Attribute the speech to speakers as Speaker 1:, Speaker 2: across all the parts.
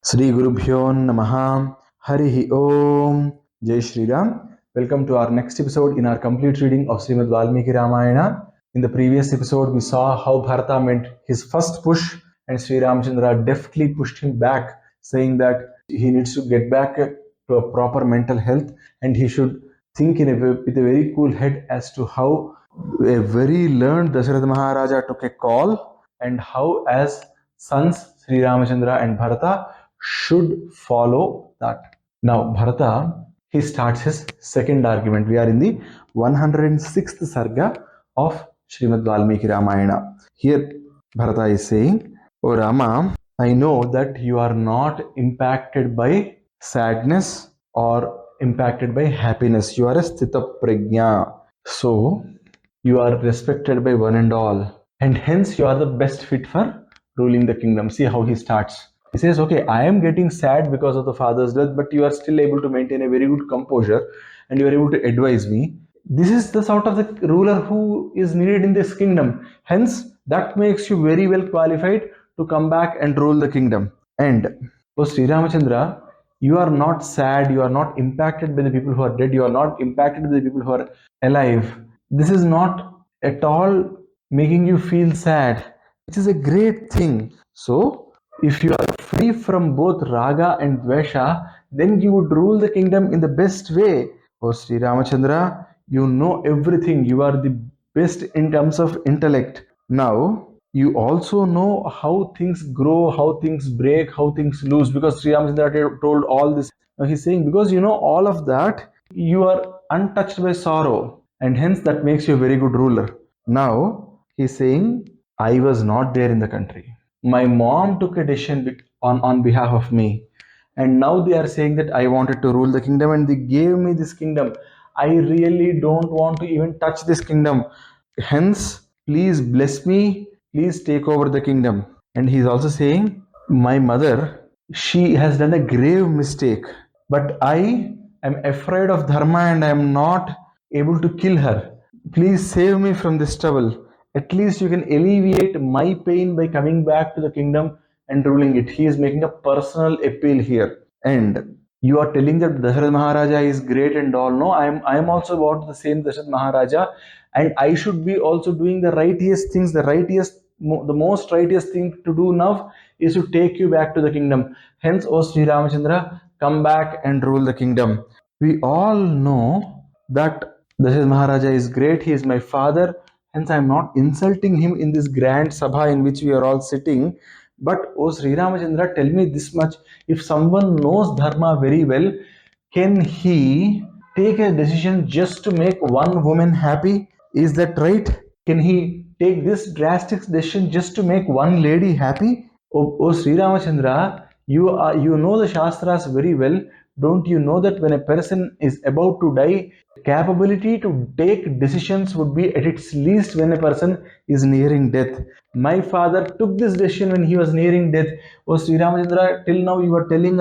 Speaker 1: Sri Gurubhyo Namaha Harihi Om Jai Shri Ram. Welcome to our next episode in our complete reading of Srimad Valmiki Ramayana. In the previous episode, we saw how Bharatha made his first push and SriRamachandra deftly pushed him back, saying that he needs to get back to a proper mental health and he should think with a very cool head as to how a very learned Dasharatha Maharaja took a call and how, as sons, Sri Ramachandra and Bharata should follow that. Now, Bharata, he starts his second argument. We are in the 106th Sarga of Srimad Valmiki Ramayana. Here, Bharata is saying, O Rama, I know that you are not impacted by sadness or impacted by happiness. You are a Sthita Prajna. So, you are respected by one and all, and hence you are the best fit for ruling the kingdom. See how he starts. He says, okay, I am getting sad because of the father's death, but you are still able to maintain a very good composure and you are able to advise me. This is the sort of the ruler who is needed in this kingdom. Hence, that makes you very well qualified to come back and rule the kingdom. And for Sri Ramachandra, you are not sad, you are not impacted by the people who are dead, you are not impacted by the people who are alive. This is not at all making you feel sad, which is a great thing. So, if you are free from both raga and dvesha, then you would rule the kingdom in the best way. Oh, Sri Ramachandra, you know everything. You are the best in terms of intellect. Now, you also know how things grow, how things break, how things lose, because Sri Ramachandra told all this. Now, he's saying, because you know all of that, you are untouched by sorrow, and hence that makes you a very good ruler. Now, he's saying, I was not there in the country. My mom took a decision on behalf of me, and now they are saying that I wanted to rule the kingdom and they gave me this kingdom. I really don't want to even touch this kingdom. Hence, please bless me, please take over the kingdom. And he's also saying, my mother, she has done a grave mistake, but I am afraid of dharma and I am not able to kill her. Please save me from this trouble. At least you can alleviate my pain by coming back to the kingdom and ruling it. He is making a personal appeal here. And you are telling that Dasharatha Maharaja is great and all. No, I am also about the same Dasharatha Maharaja, and I should be also doing the righteous things. The most righteous thing to do now is to take you back to the kingdom. Hence, O Sri Ramachandra, come back and rule the kingdom. We all know that Dasharatha Maharaja is great. He is my father. Hence, I am not insulting him in this grand sabha in which we are all sitting. But, O Sri Ramachandra, tell me this much. If someone knows dharma very well, can he take a decision just to make one woman happy? Is that right? Can he take this drastic decision just to make one lady happy? O Sri Ramachandra, you know the Shastras very well. Don't you know that when a person is about to die, capability to take decisions would be at its least when a person is nearing death? My father took this decision when he was nearing death. Oh, Sri Ramachandra, till now you are telling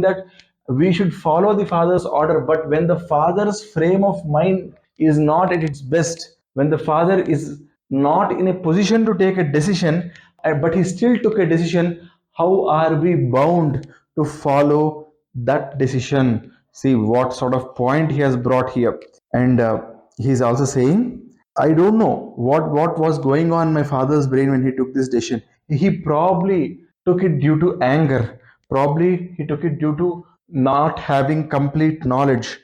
Speaker 1: that we should follow the father's order, but when the father's frame of mind is not at its best, when the father is not in a position to take a decision, but he still took a decision, how are we bound to follow that decision? See what sort of point he has brought here. And he's also saying, I don't know what was going on in my father's brain when he took this decision. He probably took it due to anger. Probably he took it due to not having complete knowledge,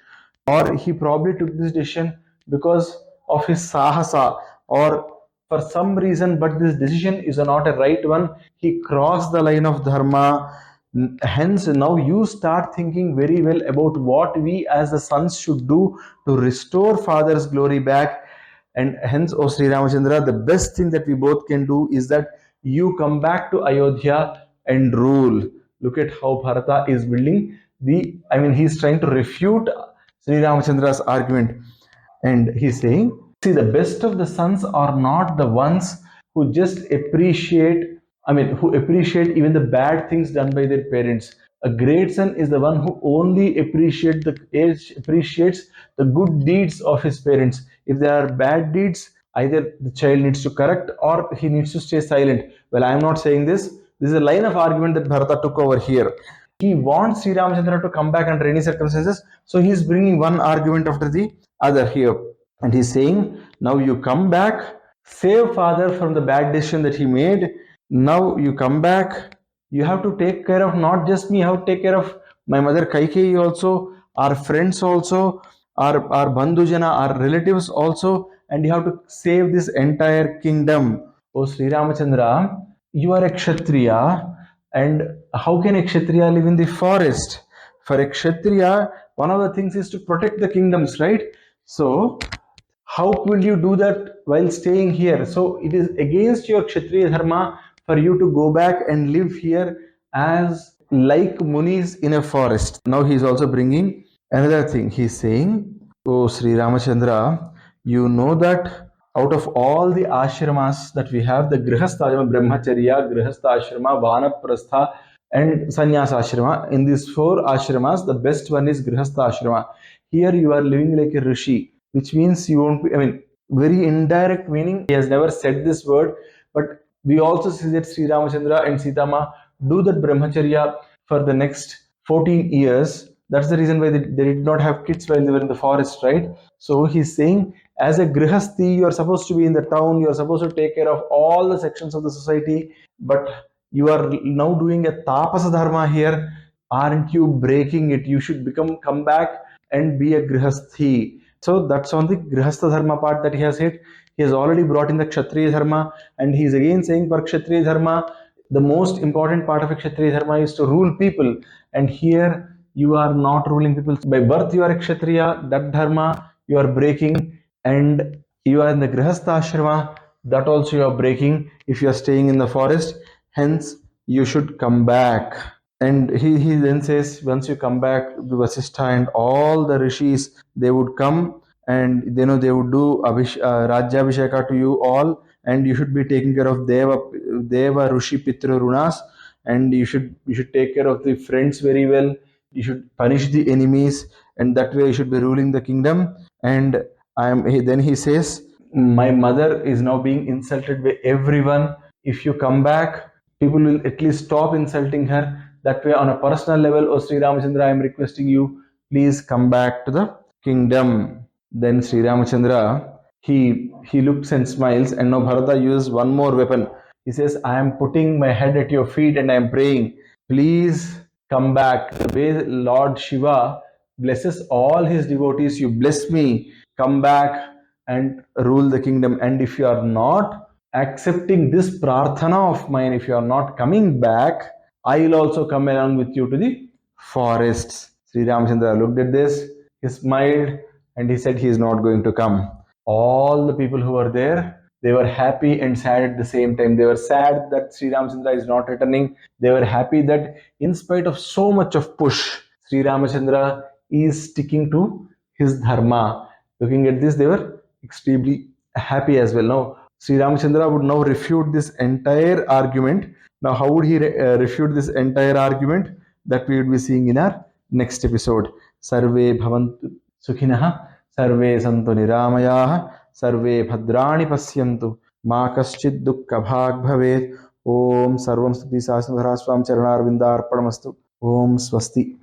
Speaker 1: or he probably took this decision because of his sahasa, or for some reason, but this decision is not a right one. He crossed the line of dharma. Hence, now you start thinking very well about what we as the sons should do to restore father's glory back. And hence, O Sri Ramachandra, the best thing that we both can do is that you come back to Ayodhya and rule. Look at how Bharata is building he's trying to refute Sri Ramachandra's argument. And he's saying, see, the best of the sons are not the ones who just who appreciate even the bad things done by their parents. A great son is the one who only appreciates the good deeds of his parents. If there are bad deeds, either the child needs to correct or he needs to stay silent. Well, I am not saying this. This is a line of argument that Bharata took over here. He wants SriRamachandra to come back under any circumstances, so he is bringing one argument after the other here. And he's saying, now you come back, save father from the bad decision that he made. Now you come back, you have to take care of not just me, you have to take care of my mother Kaikeyi also, our friends also, our bandhujana, our relatives also, and you have to save this entire kingdom. Oh Sri Ramachandra, you are a Kshatriya, and how can a Kshatriya live in the forest? For a Kshatriya, one of the things is to protect the kingdoms, right? So how will you do that while staying here? So it is against your Kshatriya dharma for you to go back and live here as like munis in a forest. Now he is also bringing another thing. He is saying, oh Sri Ramachandra, you know that out of all the ashramas that we have, the Grihastha ashrama, Brahmacharya, Grihastha ashrama, Vanaprastha, and Sannyasa ashrama. In these four ashramas, the best one is Grihastha ashrama. Here you are living like a rishi, which means you won't be, I mean, very indirect meaning. He has never said this word, but we also see that Sri Ramachandra and Sitama do that brahmacharya for the next 14 years. That's the reason why they did not have kids while they were in the forest, right? So he's saying, as a grihasthi, you are supposed to be in the town, you are supposed to take care of all the sections of the society, but you are now doing a tapasa dharma here. Aren't you breaking it? You should come back and be a grihasthi. So that's on the grihastha dharma part that he has hit. He has already brought in the kshatriya dharma, and he is again saying for kshatriya dharma, the most important part of a kshatriya dharma is to rule people. And here you are not ruling people. By birth you are a kshatriya, that dharma you are breaking, and you are in the grihastha ashrama, that also you are breaking if you are staying in the forest. Hence you should come back. And he then says, once you come back, the Vasishtha and all the rishis, they would come, and they would do Rajyabhisheka to you all, and you should be taking care of Deva Rishi Pitra Runas, and you should take care of the friends very well. You should punish the enemies, and that way you should be ruling the kingdom. And then he says, my mother is now being insulted by everyone. If you come back, people will at least stop insulting her. That way, on a personal level, oh Sri Ramachandra, I am requesting you, please come back to the kingdom. Then Sri Ramachandra, he looks and smiles, and now Bharata uses one more weapon. He says, I am putting my head at your feet and I am praying, please come back. The way Lord Shiva blesses all his devotees, you bless me, come back and rule the kingdom. And if you are not accepting this prarthana of mine, if you are not coming back, I will also come along with you to the forests. Sri Ramachandra looked at this, he smiled, and he said he is not going to come. All the people who were there, they were happy and sad at the same time. They were sad that Sri Ramachandra is not returning. They were happy that in spite of so much of push, Sri Ramachandra is sticking to his dharma. Looking at this, they were extremely happy as well. Now, Sri Ramachandra would now refute this entire argument. Now, how would he refute this entire argument? That we would be seeing in our next episode. Sarve bhavantu sukhinah, sarve santu niramayah, sarve bhadrani pasyantu, ma kaschid dukkha bhag bhavet. Om sarvam stuti sasnadhara swam charanarvindar paramastu. Om swasti.